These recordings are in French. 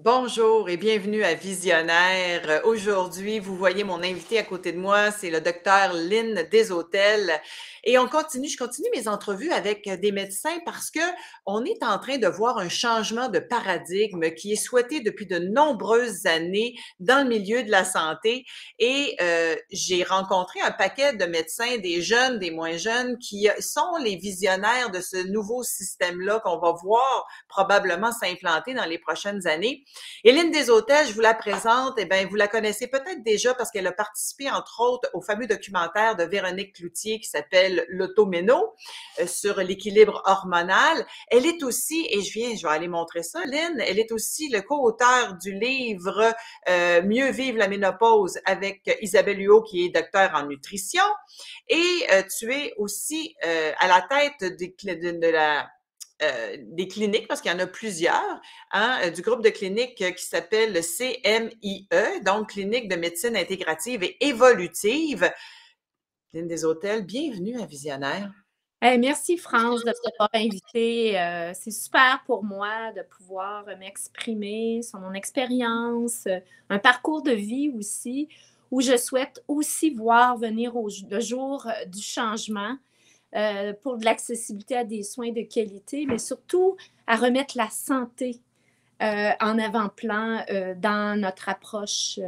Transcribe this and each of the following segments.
Bonjour et bienvenue à Visionnaire. Aujourd'hui, vous voyez mon invité à côté de moi, c'est le docteur Lynn Deshôtels. Et je continue mes entrevues avec des médecins parce que on est en train de voir un changement de paradigme qui est souhaité depuis de nombreuses années dans le milieu de la santé. Et j'ai rencontré un paquet de médecins, des jeunes, des moins jeunes, qui sont les visionnaires de ce nouveau système-là qu'on va voir probablement s'implanter dans les prochaines années. Lynn Deshôtels, je vous la présente, eh bien, vous la connaissez peut-être déjà parce qu'elle a participé, entre autres, au fameux documentaire de Véronique Cloutier qui s'appelle L'Automéno sur l'équilibre hormonal. Elle est aussi, et je vais aller montrer ça, Lynn, elle est aussi le co-auteur du livre Mieux vivre la ménopause avec Isabelle Huot, qui est docteur en nutrition. Et tu es aussi à la tête des cliniques, parce qu'il y en a plusieurs, hein, du groupe de cliniques qui s'appelle le CMIE, donc Clinique de médecine intégrative et évolutive. Lynn Deshôtels, bienvenue à Visionnaire. Hey, merci France de m'avoir invitée. C'est super pour moi de pouvoir m'exprimer sur mon expérience, un parcours de vie aussi, où je souhaite aussi voir venir le jour du changement pour de l'accessibilité à des soins de qualité, mais surtout à remettre la santé en avant-plan dans notre approche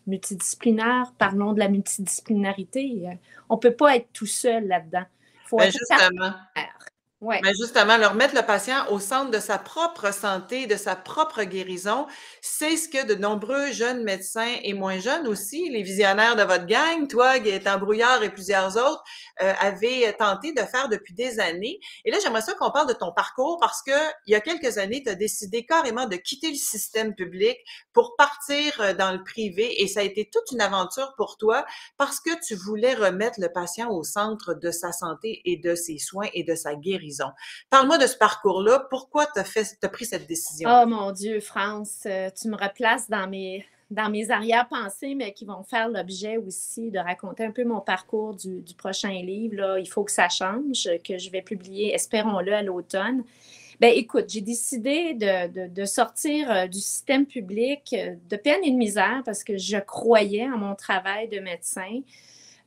multidisciplinaire. Parlons de la multidisciplinarité. On ne peut pas être tout seul là-dedans. Il faut Ben être justement, partenaire. Ouais. Ben justement, leur mettre le patient au centre de sa propre santé, de sa propre guérison, c'est ce que de nombreux jeunes médecins et moins jeunes aussi, les visionnaires de votre gang, toi, Gaëtan Brouillard et plusieurs autres, avaient tenté de faire depuis des années. Et là, j'aimerais ça qu'on parle de ton parcours parce que il y a quelques années, tu as décidé carrément de quitter le système public pour partir dans le privé et ça a été toute une aventure pour toi parce que tu voulais remettre le patient au centre de sa santé et de ses soins et de sa guérison. Parle-moi de ce parcours-là. Pourquoi tu as pris cette décision-là? Oh mon Dieu, France, tu me replaces dans mes arrière-pensées, mais qui vont faire l'objet aussi de raconter un peu mon parcours du prochain livre. Là. Il faut que ça change, que je vais publier, espérons-le, à l'automne. Ben, écoute, j'ai décidé de sortir du système public de peine et de misère parce que je croyais en mon travail de médecin.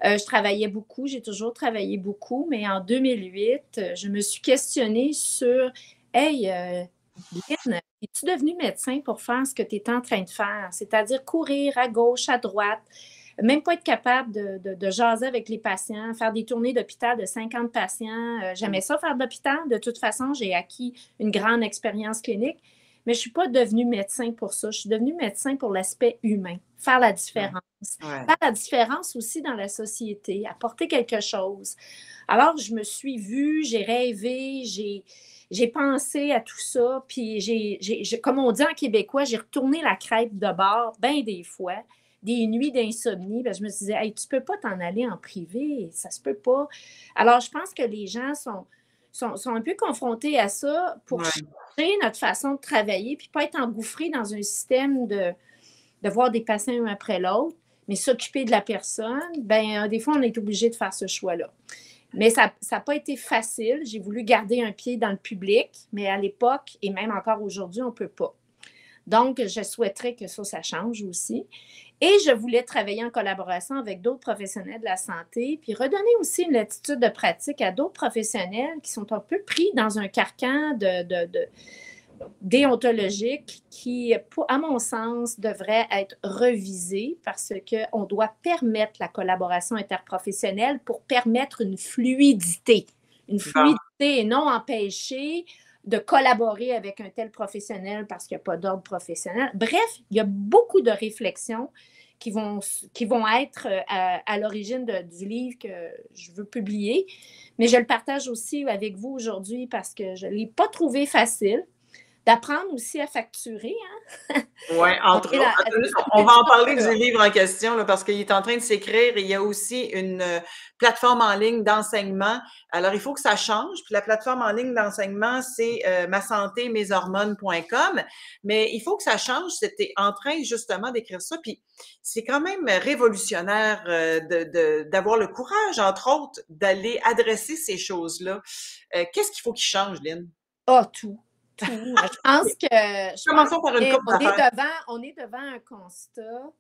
Je travaillais beaucoup, j'ai toujours travaillé beaucoup, mais en 2008, je me suis questionnée sur, hey, Lynn, es-tu devenue médecin pour faire ce que tu es en train de faire? C'est-à-dire courir à gauche, à droite, même pas être capable de jaser avec les patients, faire des tournées d'hôpital de 50 patients. J'aimais ça faire de l'hôpital. De toute façon, j'ai acquis une grande expérience clinique, mais je ne suis pas devenue médecin pour ça. Je suis devenue médecin pour l'aspect humain, faire la différence. Ouais. Faire la différence aussi dans la société, apporter quelque chose. Alors, je me suis vue, j'ai rêvé, j'ai pensé à tout ça, puis comme on dit en québécois, j'ai retourné la crêpe de bord bien des fois, des nuits d'insomnie. Ben, je me disais, hey, tu peux pas t'en aller en privé, ça se peut pas. Alors, je pense que les gens sont un peu confrontés à ça pour Ouais. changer notre façon de travailler, puis pas être engouffrés dans un système de voir des patients un après l'autre, mais s'occuper de la personne, ben des fois, on est obligé de faire ce choix-là. Mais ça n'a pas été facile. J'ai voulu garder un pied dans le public, mais à l'époque, et même encore aujourd'hui, on ne peut pas. Donc, je souhaiterais que ça change aussi. Et je voulais travailler en collaboration avec d'autres professionnels de la santé, puis redonner aussi une latitude de pratique à d'autres professionnels qui sont un peu pris dans un carcan déontologique qui, à mon sens, devrait être revisé parce qu'on doit permettre la collaboration interprofessionnelle pour permettre une fluidité. Une Bon. fluidité et non empêcher de collaborer avec un tel professionnel parce qu'il n'y a pas d'ordre professionnel. Bref, il y a beaucoup de réflexions qui vont être à l'origine du livre que je veux publier, mais je le partage aussi avec vous aujourd'hui parce que je ne l'ai pas trouvé facile d'apprendre aussi à facturer. Hein? Oui, entre autres. On va en parler du livre en question là, parce qu'il est en train de s'écrire et il y a aussi une plateforme en ligne d'enseignement. Alors, il faut que ça change. Puis la plateforme en ligne d'enseignement, c'est masantémeshormones.com. Mais il faut que ça change. C'était en train justement d'écrire ça. Puis c'est quand même révolutionnaire d'avoir le courage, entre autres, d'aller adresser ces choses-là. Qu'est-ce qu'il faut qu'il change, Lynn? Ah, tout. tout. Je pense Commençons par une coupe d'affaires. on est devant un constat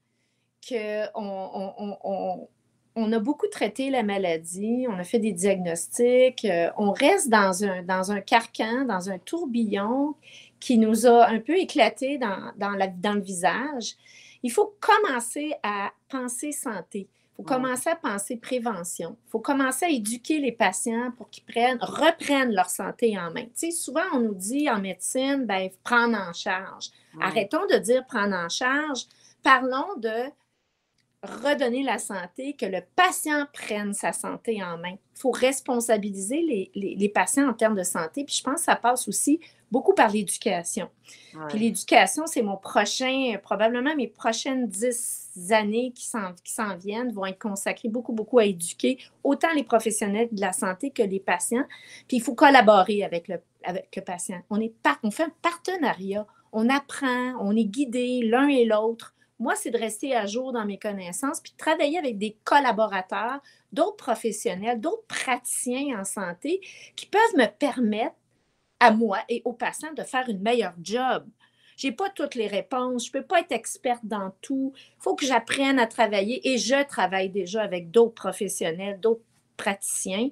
qu'on a beaucoup traité la maladie, on a fait des diagnostics, on reste dans un carcan, dans un tourbillon qui nous a un peu éclaté dans le visage. Il faut commencer à penser santé. Il faut commencer à penser prévention. Il faut commencer à éduquer les patients pour qu'ils reprennent leur santé en main. Tu sais, souvent, on nous dit en médecine, ben, prendre en charge. Arrêtons de dire prendre en charge. Parlons de redonner la santé, que le patient prenne sa santé en main. Il faut responsabiliser les patients en termes de santé. Puis je pense que ça passe aussi beaucoup par l'éducation. Ouais. Puis l'éducation, c'est probablement mes prochaines 10 années qui s'en viennent vont être consacrées beaucoup à éduquer autant les professionnels de la santé que les patients. Puis il faut collaborer avec le patient. On fait un partenariat. On apprend, on est guidés l'un et l'autre. Moi, c'est de rester à jour dans mes connaissances puis de travailler avec des collaborateurs, d'autres professionnels, d'autres praticiens en santé qui peuvent me permettre à moi et aux patients de faire une meilleure job. Je n'ai pas toutes les réponses, je ne peux pas être experte dans tout. Il faut que j'apprenne à travailler et je travaille déjà avec d'autres professionnels, d'autres praticiens.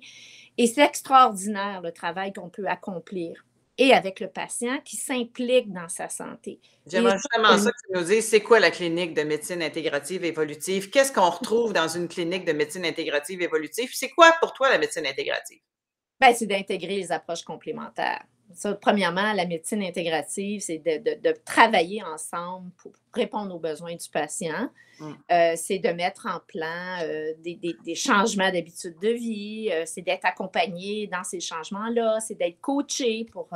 Et c'est extraordinaire le travail qu'on peut accomplir. Et avec le patient qui s'implique dans sa santé. J'aimerais justement ça que tu nous dises, c'est quoi la clinique de médecine intégrative évolutive? Qu'est-ce qu'on retrouve dans une clinique de médecine intégrative évolutive? C'est quoi pour toi la médecine intégrative? Bien, c'est d'intégrer les approches complémentaires. Ça, premièrement, la médecine intégrative, c'est de travailler ensemble pour répondre aux besoins du patient. C'est de mettre en plan des changements d'habitude de vie. C'est d'être accompagné dans ces changements-là. C'est d'être coaché pour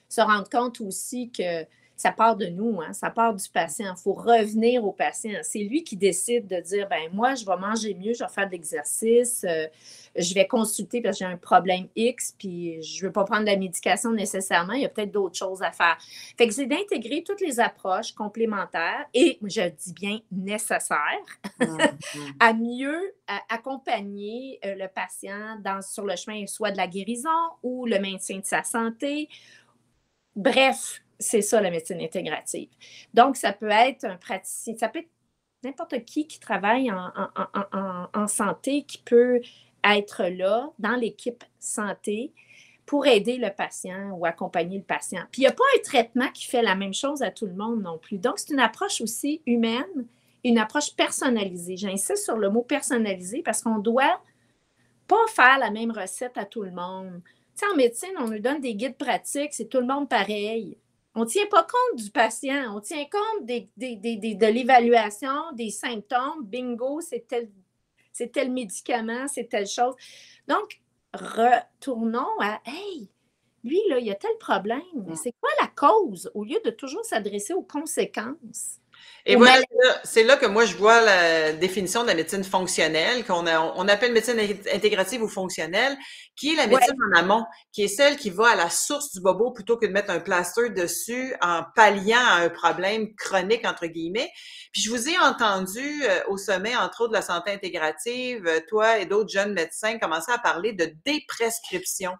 se rendre compte aussi que ça part de nous, hein, ça part du patient. Il faut revenir au patient. C'est lui qui décide de dire, ben moi, je vais manger mieux, je vais faire de l'exercice, je vais consulter parce que j'ai un problème X, puis je ne veux pas prendre de la médication nécessairement, il y a peut-être d'autres choses à faire. Fait que c'est d'intégrer toutes les approches complémentaires et, je dis bien, nécessaires à mieux accompagner le patient sur le chemin soit de la guérison ou le maintien de sa santé. Bref, c'est ça la médecine intégrative. Donc, ça peut être un praticien, ça peut être n'importe qui travaille en santé qui peut être là dans l'équipe santé pour aider le patient ou accompagner le patient. Puis, il n'y a pas un traitement qui fait la même chose à tout le monde non plus. Donc, c'est une approche aussi humaine, une approche personnalisée. J'insiste sur le mot personnalisé parce qu'on ne doit pas faire la même recette à tout le monde. Tu sais, en médecine, on nous donne des guides pratiques, c'est tout le monde pareil. On ne tient pas compte du patient, on tient compte de l'évaluation, des symptômes. Bingo, c'est tel médicament, c'est telle chose. Donc, retournons à « Hey, lui, là, il y a tel problème. C'est quoi la cause? » Au lieu de toujours s'adresser aux conséquences. Et voilà, c'est là que moi, je vois la définition de la médecine fonctionnelle, on appelle médecine intégrative ou fonctionnelle, qui est la médecine en amont, qui est celle qui va à la source du bobo plutôt que de mettre un plaster dessus en palliant à un problème chronique, entre guillemets. Puis je vous ai entendu au sommet, entre autres, de la santé intégrative, toi et d'autres jeunes médecins commencer à parler de déprescription.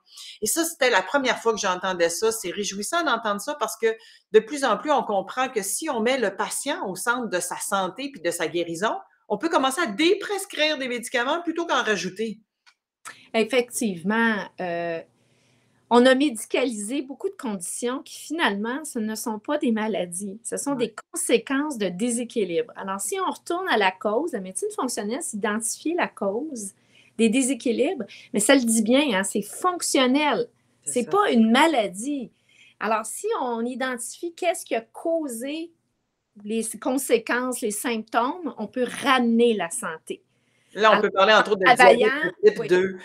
Et ça, c'était la première fois que j'entendais ça. C'est réjouissant d'entendre ça parce que de plus en plus, on comprend que si on met le patient au centre de sa santé puis de sa guérison, on peut commencer à déprescrire des médicaments plutôt qu'en rajouter. Effectivement. On a médicalisé beaucoup de conditions qui, finalement, ce ne sont pas des maladies. Ce sont des conséquences de déséquilibre. Alors, si on retourne à la cause, la médecine fonctionnelle, c'est identifier la cause des déséquilibres, mais ça le dit bien, hein, c'est fonctionnel. C'est pas une maladie. Alors, si on identifie qu'est-ce qui a causé les conséquences, les symptômes, on peut ramener la santé. Là, on peut parler entre autres de diabète type 2,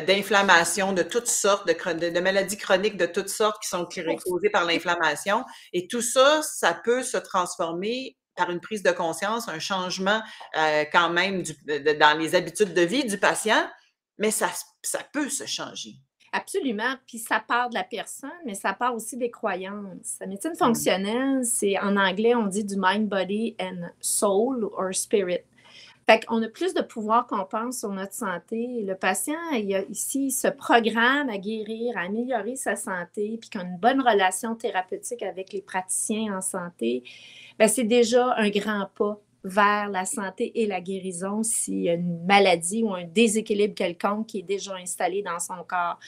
d'inflammation de toutes sortes, de maladies chroniques de toutes sortes qui sont causées par l'inflammation. Et tout ça, ça peut se transformer par une prise de conscience, un changement quand même dans les habitudes de vie du patient, mais ça peut se changer. Absolument. Puis ça part de la personne, mais ça part aussi des croyances. La médecine fonctionnelle, c'est en anglais, on dit du mind, body and soul or spirit. Fait qu'on a plus de pouvoir qu'on pense sur notre santé. Le patient, il se programme à guérir, à améliorer sa santé, puis qu'on a une bonne relation thérapeutique avec les praticiens en santé, bien, c'est déjà un grand pas vers la santé et la guérison s'il y a une maladie ou un déséquilibre quelconque qui est déjà installé dans son corps.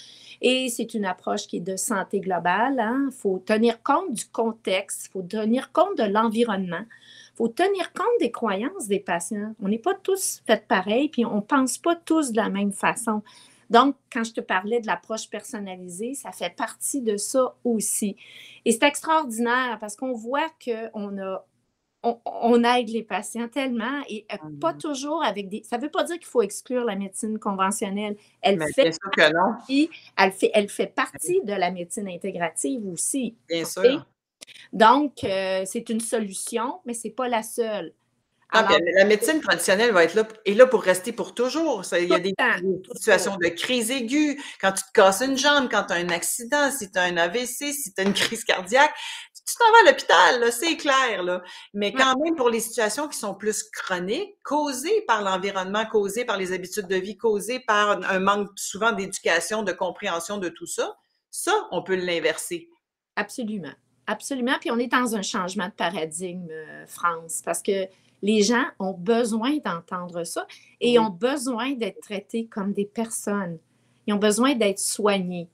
Et c'est une approche qui est de santé globale. Il faut tenir compte du contexte, il faut tenir compte de l'environnement. Il faut tenir compte des croyances des patients. On n'est pas tous faits pareil, puis on ne pense pas tous de la même façon. Donc, quand je te parlais de l'approche personnalisée, ça fait partie de ça aussi. Et c'est extraordinaire parce qu'on voit qu'on aide les patients tellement et pas toujours avec des... Ça ne veut pas dire qu'il faut exclure la médecine conventionnelle. Mais bien sûr que non. Elle fait partie de la médecine intégrative aussi. Bien sûr. Donc, c'est une solution, mais ce n'est pas la seule. Alors, la médecine traditionnelle est là pour rester pour toujours. Il y a des situations de crise aiguë, quand tu te casses une jambe, quand tu as un accident, si tu as un AVC, si tu as une crise cardiaque, tu t'en vas à l'hôpital, là, c'est clair. Là. Mais quand même, pour les situations qui sont plus chroniques, causées par l'environnement, causées par les habitudes de vie, causées par un manque souvent d'éducation, de compréhension de tout ça, on peut l'inverser. Absolument. Absolument. Puis on est dans un changement de paradigme, France, parce que les gens ont besoin d'entendre ça et ont besoin d'être traités comme des personnes. Ils ont besoin d'être soignés.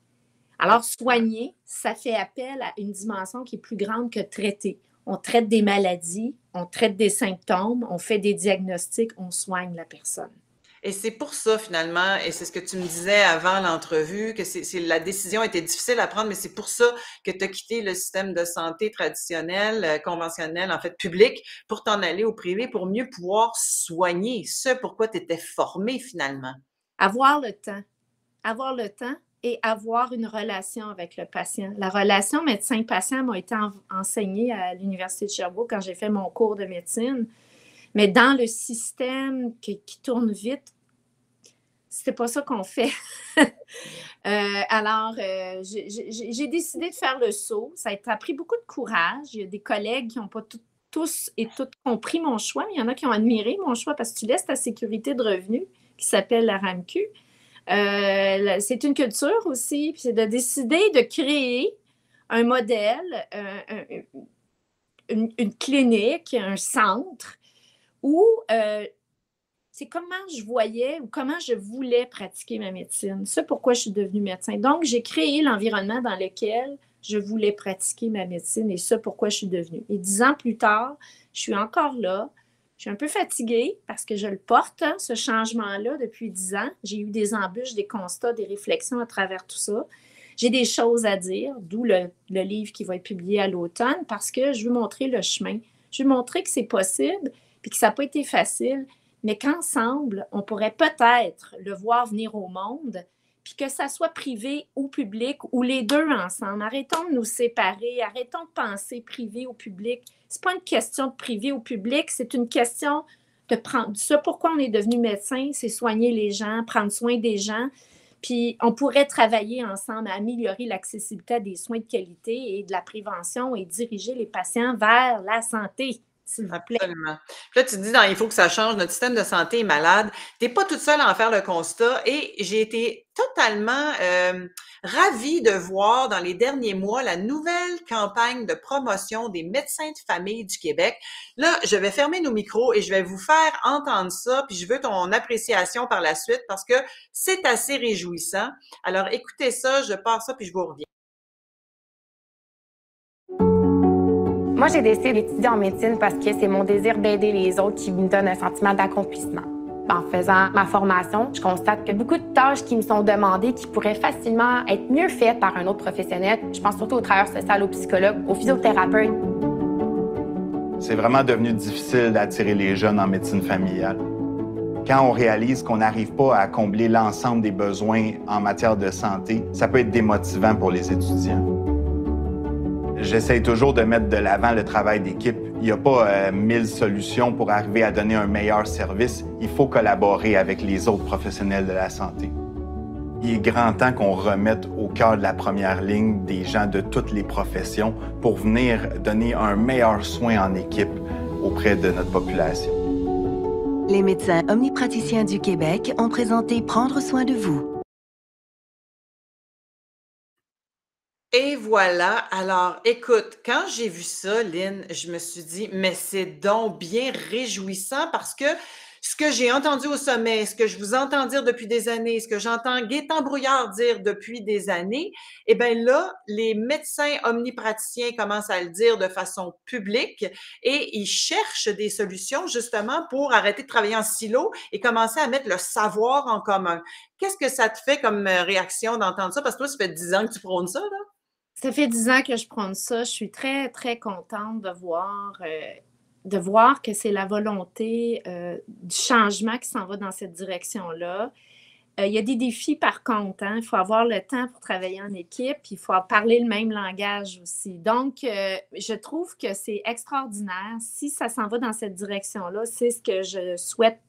Alors, soigner, ça fait appel à une dimension qui est plus grande que traiter. On traite des maladies, on traite des symptômes, on fait des diagnostics, on soigne la personne. Et c'est pour ça, finalement, et c'est ce que tu me disais avant l'entrevue, que la décision était difficile à prendre, mais c'est pour ça que tu as quitté le système de santé traditionnel, conventionnel, en fait, public, pour t'en aller au privé, pour mieux pouvoir soigner ce pourquoi tu étais formé, finalement. Avoir le temps et avoir une relation avec le patient. La relation médecin-patient m'a été enseignée à l'Université de Sherbrooke quand j'ai fait mon cours de médecine. Mais dans le système qui tourne vite, c'était pas ça qu'on fait. Alors, j'ai décidé de faire le saut. Ça a pris beaucoup de courage. Il y a des collègues qui n'ont pas tous et toutes compris mon choix, mais il y en a qui ont admiré mon choix parce que tu laisses ta sécurité de revenus, qui s'appelle la RAMQ. C'est une culture aussi, puis c'est de décider de créer un modèle, une clinique, un centre, où c'est comment je voyais ou comment je voulais pratiquer ma médecine. C'est pourquoi je suis devenue médecin. Donc, j'ai créé l'environnement dans lequel je voulais pratiquer ma médecine et c'est pourquoi je suis devenue. Et 10 ans plus tard, je suis encore là. Je suis un peu fatiguée parce que je le porte, ce changement-là, depuis 10 ans. J'ai eu des embûches, des constats, des réflexions à travers tout ça. J'ai des choses à dire, d'où le livre qui va être publié à l'automne, parce que je veux montrer le chemin. Je veux montrer que c'est possible, puis que ça n'a pas été facile, mais qu'ensemble, on pourrait peut-être le voir venir au monde, puis que ça soit privé ou public, ou les deux ensemble. Arrêtons de nous séparer, arrêtons de penser privé ou public. Ce n'est pas une question de privé ou public, c'est une question de prendre... Ce pourquoi on est devenu médecin, c'est soigner les gens, prendre soin des gens, puis on pourrait travailler ensemble à améliorer l'accessibilité à des soins de qualité et de la prévention et diriger les patients vers la santé. S'il vous plaît. Absolument. Puis là, tu te dis, il faut que ça change, notre système de santé est malade. Tu n'es pas toute seule à en faire le constat et j'ai été totalement ravie de voir dans les derniers mois la nouvelle campagne de promotion des médecins de famille du Québec. Là, je vais fermer nos micros et je vais vous faire entendre ça, puis je veux ton appréciation par la suite parce que c'est assez réjouissant. Alors, écoutez ça, je pars ça, puis je vous reviens. Moi, j'ai décidé d'étudier en médecine parce que c'est mon désir d'aider les autres qui me donne un sentiment d'accomplissement. En faisant ma formation, je constate que beaucoup de tâches qui me sont demandées qui pourraient facilement être mieux faites par un autre professionnel. Je pense surtout aux travailleurs sociaux, aux psychologues, aux physiothérapeutes. C'est vraiment devenu difficile d'attirer les jeunes en médecine familiale. Quand on réalise qu'on n'arrive pas à combler l'ensemble des besoins en matière de santé, ça peut être démotivant pour les étudiants. J'essaie toujours de mettre de l'avant le travail d'équipe. Il n'y a pas 1000 solutions pour arriver à donner un meilleur service. Il faut collaborer avec les autres professionnels de la santé. Il est grand temps qu'on remette au cœur de la première ligne des gens de toutes les professions pour venir donner un meilleur soin en équipe auprès de notre population. Les médecins omnipraticiens du Québec ont présenté Prendre soin de vous. Et voilà. Alors, écoute, quand j'ai vu ça, Lynn, je me suis dit, mais c'est donc bien réjouissant parce que ce que j'ai entendu au sommet, ce que je vous entends dire depuis des années, ce que j'entends Gaétan Brouillard dire depuis des années, eh bien là, les médecins omnipraticiens commencent à le dire de façon publique et ils cherchent des solutions justement pour arrêter de travailler en silo et commencer à mettre le savoir en commun. Qu'est-ce que ça te fait comme réaction d'entendre ça? Parce que toi, ça fait 10 ans que tu prônes ça, là. Ça fait 10 ans que je prends ça. Je suis très, très contente de voir que c'est la volonté du changement qui s'en va dans cette direction-là. Il y a des défis par contre, hein. Il faut avoir le temps pour travailler en équipe, puis il faut parler le même langage aussi. Donc, je trouve que c'est extraordinaire. Si ça s'en va dans cette direction-là, c'est ce que je souhaite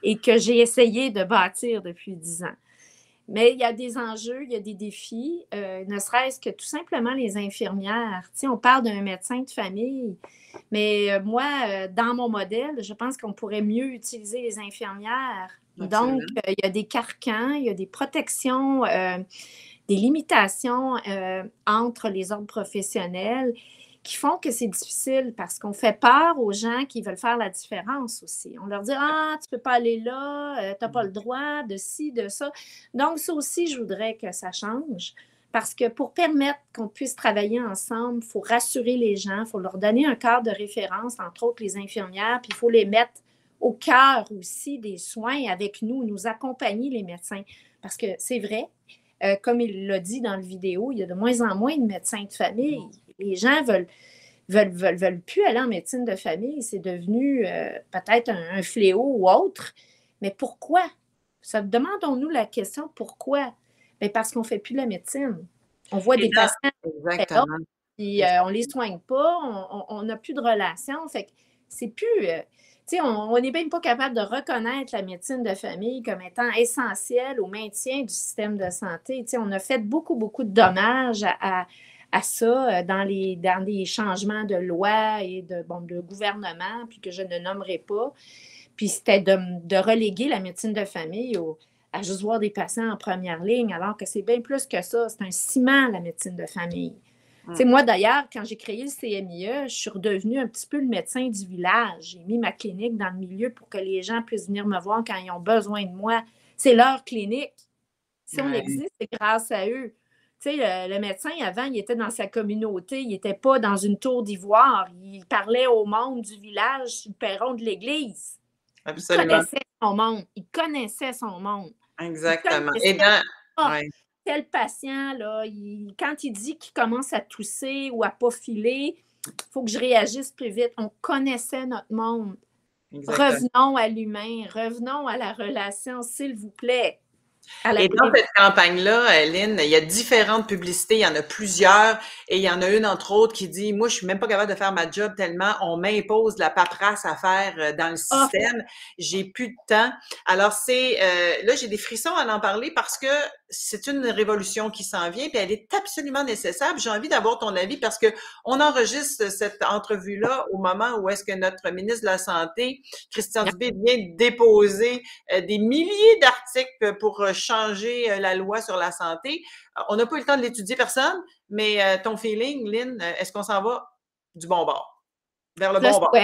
et que j'ai essayé de bâtir depuis 10 ans. Mais il y a des enjeux, il y a des défis, ne serait-ce que tout simplement les infirmières. Tu sais, on parle d'un médecin de famille, mais moi, dans mon modèle, je pense qu'on pourrait mieux utiliser les infirmières. Absolument. Donc, il y a des carcans, il y a des protections, des limitations entre les ordres professionnels qui font que c'est difficile parce qu'on fait peur aux gens qui veulent faire la différence aussi. On leur dit « Ah, tu ne peux pas aller là, tu n'as pas le droit de ci, de ça. » Donc, ça aussi, je voudrais que ça change parce que pour permettre qu'on puisse travailler ensemble, il faut rassurer les gens, il faut leur donner un cadre de référence, entre autres les infirmières, puis il faut les mettre au cœur aussi des soins avec nous, nous accompagner les médecins. Parce que c'est vrai, comme il l'a dit dans la vidéo, il y a de moins en moins de médecins de famille. Les gens veulent plus aller en médecine de famille. C'est devenu peut-être un fléau ou autre. Mais pourquoi? Demandons-nous la question, pourquoi? Bien, parce qu'on ne fait plus de la médecine. On voit des patients, Exactement. puis on ne les soigne pas, on n'a plus de relations. Fait que c'est plus... tu sais, on n'est même pas capable de reconnaître la médecine de famille comme étant essentielle au maintien du système de santé. Tu sais, on a fait beaucoup, beaucoup de dommages à ça dans les changements de loi et de gouvernement, puis que je ne nommerai pas. Puis c'était de reléguer la médecine de famille à juste voir des patients en première ligne, alors que c'est bien plus que ça. C'est un ciment, la médecine de famille. Tu sais, moi, d'ailleurs, quand j'ai créé le CMIE, je suis redevenue un petit peu le médecin du village. J'ai mis ma clinique dans le milieu pour que les gens puissent venir me voir quand ils ont besoin de moi. C'est leur clinique. Si on existe, c'est grâce à eux. Tu sais, le médecin, avant, il était dans sa communauté. Il n'était pas dans une tour d'ivoire. Il parlait au monde du village sur le perron de l'église. Absolument. Il connaissait son monde. Il connaissait son monde. Exactement. Et ouais. Tel patient, là, quand il dit qu'il commence à tousser ou à pas filer, il faut que je réagisse plus vite. On connaissait notre monde. Exactement. Revenons à l'humain, revenons à la relation, s'il vous plaît. Et dans cette campagne-là, Lynn, il y a différentes publicités, il y en a plusieurs, et il y en a une, entre autres, qui dit « Moi, je suis même pas capable de faire ma job tellement on m'impose de la paperasse à faire dans le système. J'ai plus de temps. » Alors, là, j'ai des frissons à en parler parce que c'est une révolution qui s'en vient, puis elle est absolument nécessaire. J'ai envie d'avoir ton avis parce que on enregistre cette entrevue-là au moment où est-ce que notre ministre de la Santé, Christian Dubé, vient de déposer des milliers d'articles pour changer la loi sur la santé. On n'a pas eu le temps de l'étudier, personne, mais ton feeling, Lynn, est-ce qu'on s'en va du bon bord, vers le bon bord?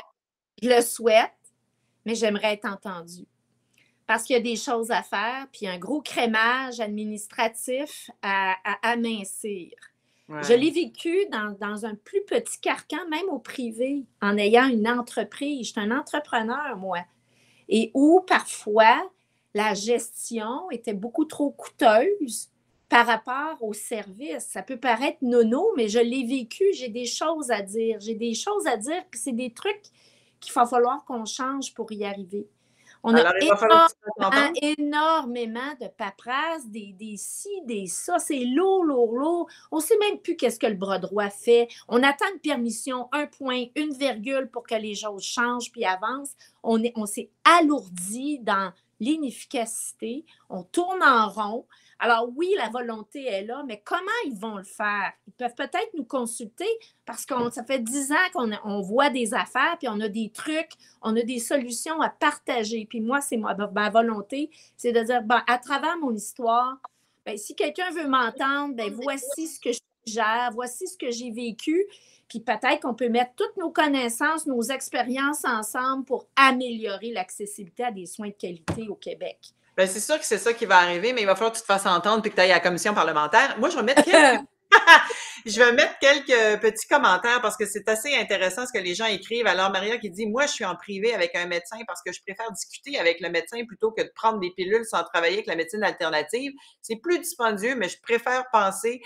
Je le souhaite, mais j'aimerais être entendue. Parce qu'il y a des choses à faire, puis un gros crémage administratif à amincir. Ouais. Je l'ai vécu dans un plus petit carcan, même au privé, en ayant une entreprise. Je suis un entrepreneur, moi. Et où, parfois, la gestion était beaucoup trop coûteuse par rapport au service. Ça peut paraître nono, mais je l'ai vécu. J'ai des choses à dire. J'ai des choses à dire, puis c'est des trucs qu'il va falloir qu'on change pour y arriver. On a énormément de paperasse, des ci, des ça. C'est lourd, lourd, lourd. On ne sait même plus qu'est-ce que le bras droit fait. On attend une permission, un point, une virgule pour que les choses changent puis avancent. On s'est alourdi dans l'inefficacité. On tourne en rond. Alors oui, la volonté est là, mais comment ils vont le faire? Ils peuvent peut-être nous consulter parce que ça fait 10 ans qu'on voit des affaires, puis on a des trucs, on a des solutions à partager. Puis moi, c'est ma volonté, c'est de dire, ben, à travers mon histoire, ben, si quelqu'un veut m'entendre, ben, voici ce que je gère, voici ce que j'ai vécu. Puis peut-être qu'on peut mettre toutes nos connaissances, nos expériences ensemble pour améliorer l'accessibilité à des soins de qualité au Québec. Bien, c'est sûr que c'est ça qui va arriver, mais il va falloir que tu te fasses entendre puis que tu ailles à la commission parlementaire. Moi, je vais mettre quelques petits commentaires parce que c'est assez intéressant ce que les gens écrivent. Alors, Maria qui dit, moi, je suis en privé avec un médecin parce que je préfère discuter avec le médecin plutôt que de prendre des pilules sans travailler avec la médecine alternative. C'est plus dispendieux, mais je préfère penser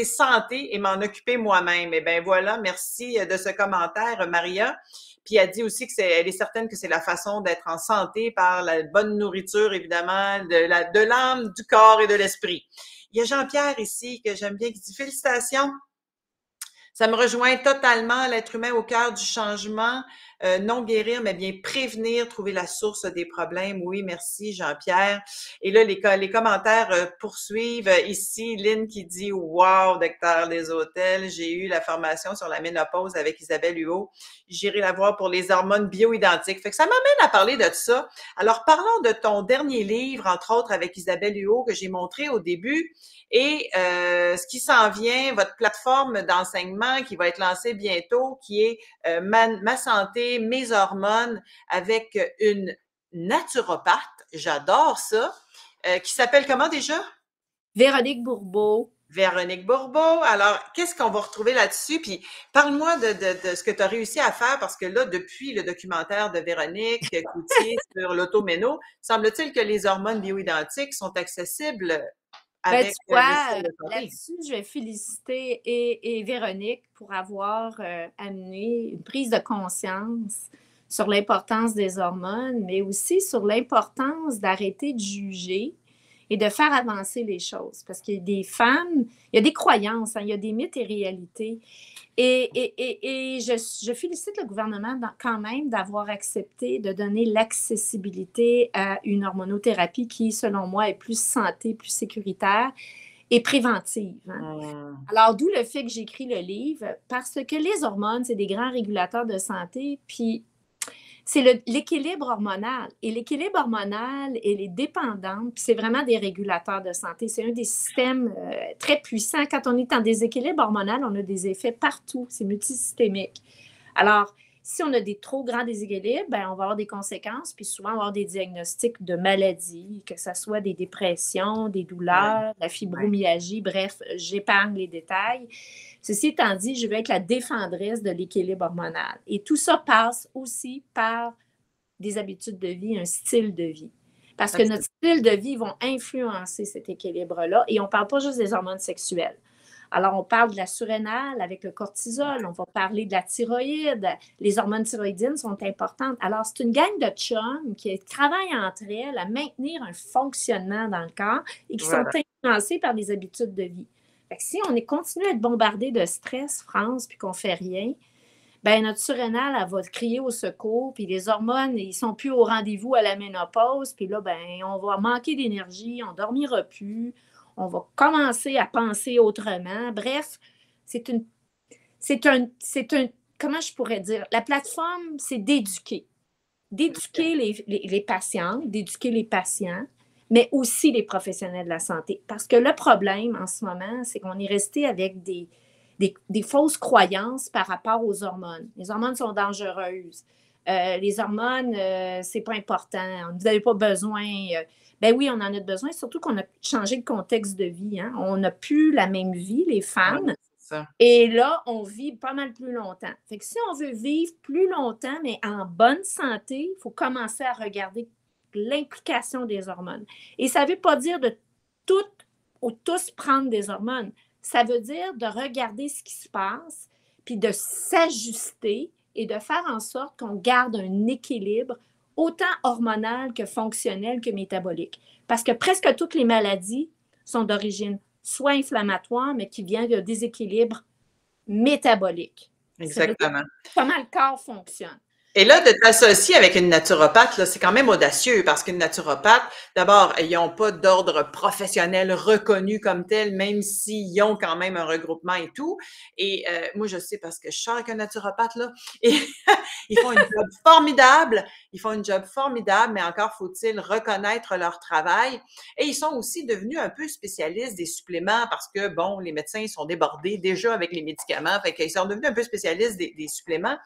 santé et m'en occuper moi-même. Eh bien, voilà, merci de ce commentaire, Maria. Puis elle dit aussi elle est certaine que c'est la façon d'être en santé par la bonne nourriture, évidemment, de l'âme, du corps et de l'esprit. Il y a Jean-Pierre ici que j'aime bien qui dit « Félicitations, ça me rejoint totalement, l'être humain au cœur du changement, non guérir, mais bien prévenir, trouver la source des problèmes. » Oui, merci Jean-Pierre. Et là, les commentaires poursuivent. Ici, Lynn qui dit « Wow, docteur Desautels, j'ai eu la formation sur la ménopause avec Isabelle Huot. J'irai la voir pour les hormones bioidentiques. » Fait que ça m'amène à parler de ça. Alors, parlons de ton dernier livre, entre autres avec Isabelle Huot, que j'ai montré au début. Et ce qui s'en vient, votre plateforme d'enseignement qui va être lancée bientôt, qui est Ma santé, mes hormones, avec une naturopathe, j'adore ça, qui s'appelle comment déjà? Véronique Bourbeau. Véronique Bourbeau. Alors, qu'est-ce qu'on va retrouver là-dessus? Puis, parle-moi de ce que tu as réussi à faire, parce que là, depuis le documentaire de Véronique Cloutier sur l'automéno, semble-t-il que les hormones bioidentiques sont accessibles avec tu vois, là-dessus, je vais féliciter et Véronique pour avoir amené une prise de conscience sur l'importance des hormones, mais aussi sur l'importance d'arrêter de juger et de faire avancer les choses. Parce qu'il y a des femmes, il y a des croyances, hein, il y a des mythes et réalités. Et je félicite le gouvernement quand même d'avoir accepté de donner l'accessibilité à une hormonothérapie qui, selon moi, est plus santé, plus sécuritaire et préventive. Hein. Alors, d'où le fait que j'écris le livre, parce que les hormones, c'est des grands régulateurs de santé, puis c'est l'équilibre hormonal. Et l'équilibre hormonal, elle est dépendante, puis c'est vraiment des régulateurs de santé. C'est un des systèmes très puissants. Quand on est en déséquilibre hormonal, on a des effets partout. C'est multisystémique. Alors, si on a des trop grands déséquilibres, ben, on va avoir des conséquences, puis souvent, on va avoir des diagnostics de maladies, que ce soit des dépressions, des douleurs, la fibromyalgie, bref, j'épargne les détails. Ceci étant dit, je veux être la défendresse de l'équilibre hormonal. Et tout ça passe aussi par des habitudes de vie, un style de vie. Parce que notre style de vie vont influencer cet équilibre-là. Et on ne parle pas juste des hormones sexuelles. Alors, on parle de la surrénale avec le cortisol, on va parler de la thyroïde. Les hormones thyroïdiennes sont importantes. Alors, c'est une gang de chums qui travaillent entre elles à maintenir un fonctionnement dans le corps et qui sont influencés par des habitudes de vie. Fait que si on continue à être bombardé de stress, France, puis qu'on ne fait rien, ben notre surrénale, elle va crier au secours, puis les hormones, ils ne sont plus au rendez-vous à la ménopause, puis là, ben, on va manquer d'énergie, on ne dormira plus, on va commencer à penser autrement. Bref, comment je pourrais dire? La plateforme, c'est d'éduquer les patientes, d'éduquer les patients, mais aussi les professionnels de la santé. Parce que le problème en ce moment, c'est qu'on est resté avec des fausses croyances par rapport aux hormones. Les hormones sont dangereuses. Les hormones, c'est pas important. Vous n'avez pas besoin. Ben oui, on en a besoin, surtout qu'on a changé de contexte de vie. Hein? On n'a plus la même vie, les femmes. Ouais, c'est ça. Et là, on vit pas mal plus longtemps. Fait que si on veut vivre plus longtemps, mais en bonne santé, il faut commencer à regarder l'implication des hormones. Et ça ne veut pas dire de toutes ou tous prendre des hormones. Ça veut dire de regarder ce qui se passe, puis de s'ajuster et de faire en sorte qu'on garde un équilibre autant hormonal que fonctionnel que métabolique. Parce que presque toutes les maladies sont d'origine soit inflammatoire, mais qui viennent de déséquilibre métabolique. Exactement. Comment le corps fonctionne. Et là, de t'associer avec une naturopathe, là, c'est quand même audacieux parce qu'une naturopathe, d'abord, ils n'ont pas d'ordre professionnel reconnu comme tel, même s'ils ont quand même un regroupement et tout. Et moi, je sais parce que je sors avec un naturopathe, là, et ils font une job formidable. Ils font une job formidable, mais encore faut-il reconnaître leur travail. Et ils sont aussi devenus un peu spécialistes des suppléments parce que, bon, les médecins ils sont débordés déjà avec les médicaments. Fait qu'ils sont devenus un peu spécialistes des suppléments.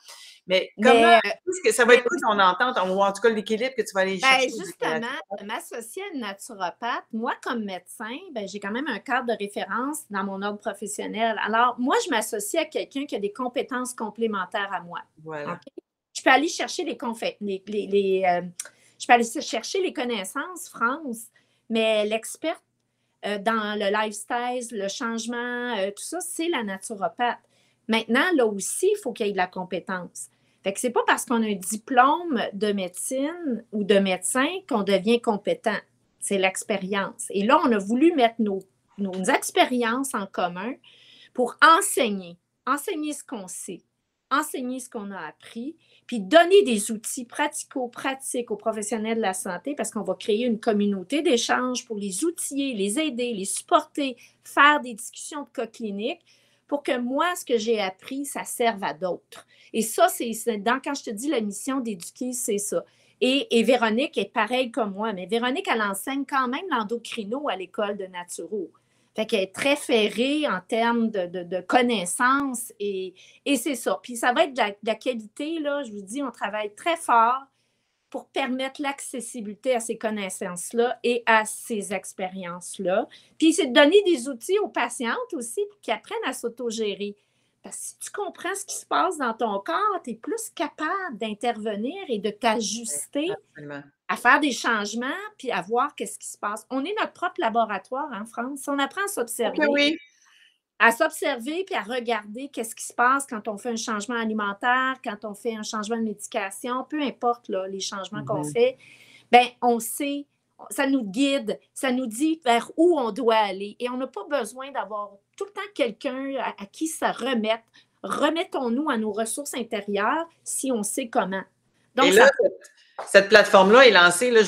Mais comment est-ce que ça va être quoi ton entente, ou en tout cas l'équilibre que tu vas aller chercher? Justement, m'associer à une naturopathe, moi, comme médecin, j'ai quand même un cadre de référence dans mon ordre professionnel. Alors, moi, je m'associe à quelqu'un qui a des compétences complémentaires à moi. Voilà. Okay? Je peux aller chercher je peux aller chercher les connaissances, France, mais l'experte dans le lifestyle, le changement, tout ça, c'est la naturopathe. Maintenant, là aussi, il faut qu'il y ait de la compétence. Fait que c'est pas parce qu'on a un diplôme de médecine ou de médecin qu'on devient compétent. C'est l'expérience. Et là, on a voulu mettre nos expériences en commun pour enseigner ce qu'on sait, enseigner ce qu'on a appris, puis donner des outils pratico-pratiques aux professionnels de la santé parce qu'on va créer une communauté d'échange pour les outiller, les aider, les supporter, faire des discussions de cas cliniques pour que moi, ce que j'ai appris, ça serve à d'autres. Et ça, quand je te dis la mission d'éduquer, c'est ça. Et Véronique est pareille comme moi, mais Véronique, elle enseigne quand même l'endocrino à l'école de Naturo. Fait qu'elle est très ferrée en termes de connaissances et c'est ça. Puis ça va être de la qualité, là, je vous dis, on travaille très fort pour permettre l'accessibilité à ces connaissances-là et à ces expériences-là. Puis c'est de donner des outils aux patientes aussi pour qu'ils apprennent à s'autogérer. Parce que si tu comprends ce qui se passe dans ton corps, tu es plus capable d'intervenir et de t'ajuster à faire des changements puis à voir qu'est-ce qui se passe. On est notre propre laboratoire en France. On apprend à s'observer. Okay, oui. À s'observer puis à regarder qu'est-ce qui se passe quand on fait un changement alimentaire, quand on fait un changement de médication, peu importe là, les changements qu'on fait, on sait, ça nous guide, ça nous dit vers où on doit aller. Et on n'a pas besoin d'avoir tout le temps quelqu'un à qui ça remette. Remettons-nous à nos ressources intérieures si on sait comment. Donc, et là, cette plateforme-là est lancée, là,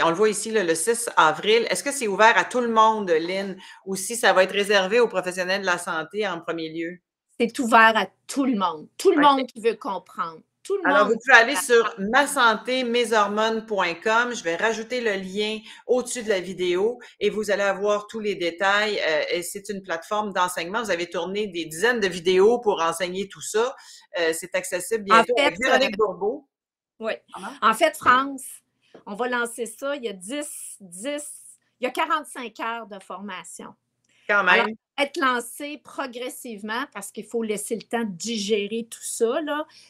on le voit ici le 6 avril. Est-ce que c'est ouvert à tout le monde, Lynn, ou si ça va être réservé aux professionnels de la santé en premier lieu? C'est ouvert à tout le monde. Tout le monde qui veut comprendre. Tout le Alors, monde. vous pouvez aller sur masantémeshormones.com. Je vais rajouter le lien au-dessus de la vidéo et vous allez avoir tous les détails. Et c'est une plateforme d'enseignement. Vous avez tourné des dizaines de vidéos pour enseigner tout ça. C'est accessible bientôt avec Véronique Bourbeau. Oui. En fait, France, on va lancer ça. Il y a 45 heures de formation. Quand même. Alors, être lancé progressivement parce qu'il faut laisser le temps de digérer tout ça.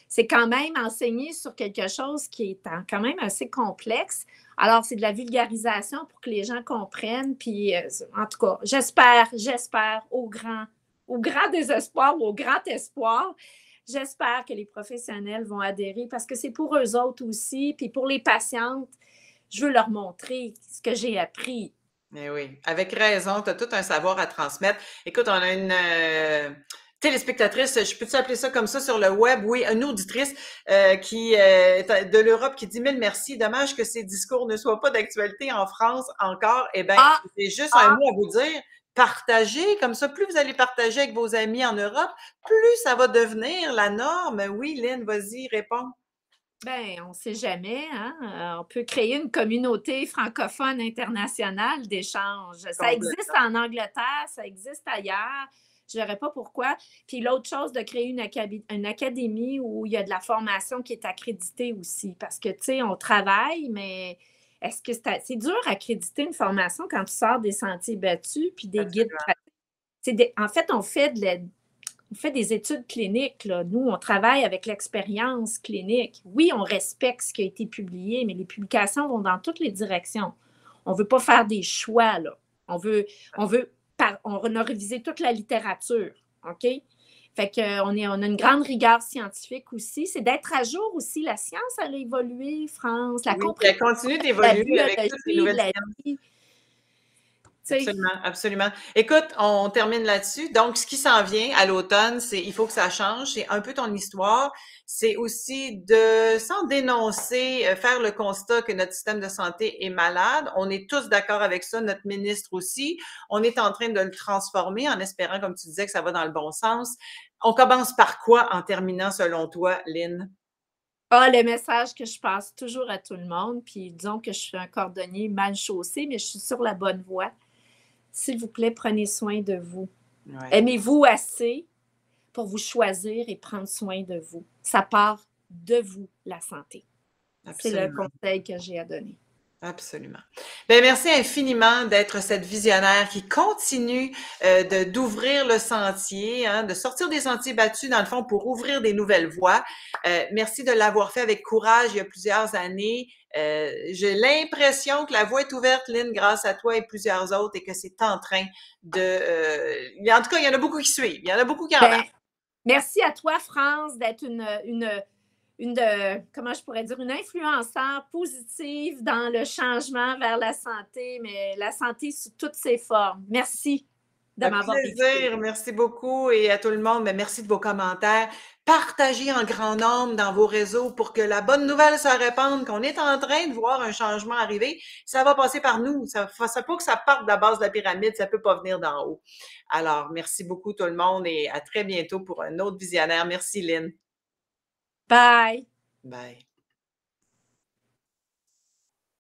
C'est quand même enseigner sur quelque chose qui est quand même assez complexe. Alors, c'est de la vulgarisation pour que les gens comprennent. Puis, en tout cas, j'espère, au grand désespoir ou au grand espoir, j'espère que les professionnels vont adhérer parce que c'est pour eux autres aussi. Puis pour les patientes, je veux leur montrer ce que j'ai appris. Mais oui, avec raison, tu as tout un savoir à transmettre. Écoute, on a une téléspectatrice, je peux-tu appeler ça comme ça sur le web? Oui, une auditrice qui de l'Europe qui dit « Mille merci, dommage que ces discours ne soient pas d'actualité en France encore. » Eh bien, c'est juste un mot à vous dire. Partagez, comme ça, plus vous allez partager avec vos amis en Europe, plus ça va devenir la norme. Oui, Lynn, vas-y, réponds. On ne sait jamais. Hein? On peut créer une communauté francophone internationale d'échange. Ça existe en Angleterre, ça existe ailleurs. Je ne verrais pas pourquoi. Puis l'autre chose, de créer une académie où il y a de la formation qui est accréditée aussi. Parce que, tu sais, on travaille, mais est-ce que c'est dur d'accréditer une formation quand tu sors des sentiers battus puis des guides pratiques? En fait, on fait des études cliniques. Là. Nous, on travaille avec l'expérience clinique. Oui, on respecte ce qui a été publié, mais les publications vont dans toutes les directions. On ne veut pas faire des choix. Là. On a révisé toute la littérature. OK? Fait qu'on a une grande rigueur scientifique aussi. C'est d'être à jour aussi. La science, elle a évolué, France. Elle continue d'évoluer avec toutes les nouvelles sciences. sais. Absolument, absolument. Écoute, on termine là-dessus. Donc, ce qui s'en vient à l'automne, c'est il faut que ça change. C'est un peu ton histoire. C'est aussi de, sans dénoncer, faire le constat que notre système de santé est malade. On est tous d'accord avec ça, notre ministre aussi. On est en train de le transformer en espérant, comme tu disais, que ça va dans le bon sens. On commence par quoi en terminant, selon toi, Lynn? Ah, le message que je passe toujours à tout le monde, puis disons que je suis un cordonnier mal chaussé, mais je suis sur la bonne voie. S'il vous plaît, prenez soin de vous. Ouais. Aimez-vous assez pour vous choisir et prendre soin de vous. Ça part de vous, la santé. C'est le conseil que j'ai à donner. Absolument. Bien, merci infiniment d'être cette visionnaire qui continue d'ouvrir le sentier, hein, de sortir des sentiers battus, dans le fond, pour ouvrir des nouvelles voies. Merci de l'avoir fait avec courage il y a plusieurs années. J'ai l'impression que la voie est ouverte, Lynn, grâce à toi et plusieurs autres, et que c'est en train de... en tout cas, il y en a beaucoup qui suivent. Il y en a beaucoup qui embarquent. Merci à toi, France, d'être comment je pourrais dire, une influenceur positive dans le changement vers la santé, mais la santé sous toutes ses formes. Merci de m'avoir plaisir, merci beaucoup et à tout le monde, mais merci de vos commentaires. Partagez en grand nombre dans vos réseaux pour que la bonne nouvelle se répande, qu'on est en train de voir un changement arriver. Ça va passer par nous. Ça faut que ça parte de la base de la pyramide, ça peut pas venir d'en haut. Alors, merci beaucoup tout le monde et à très bientôt pour un autre visionnaire. Merci Lynn. Bye. Bye.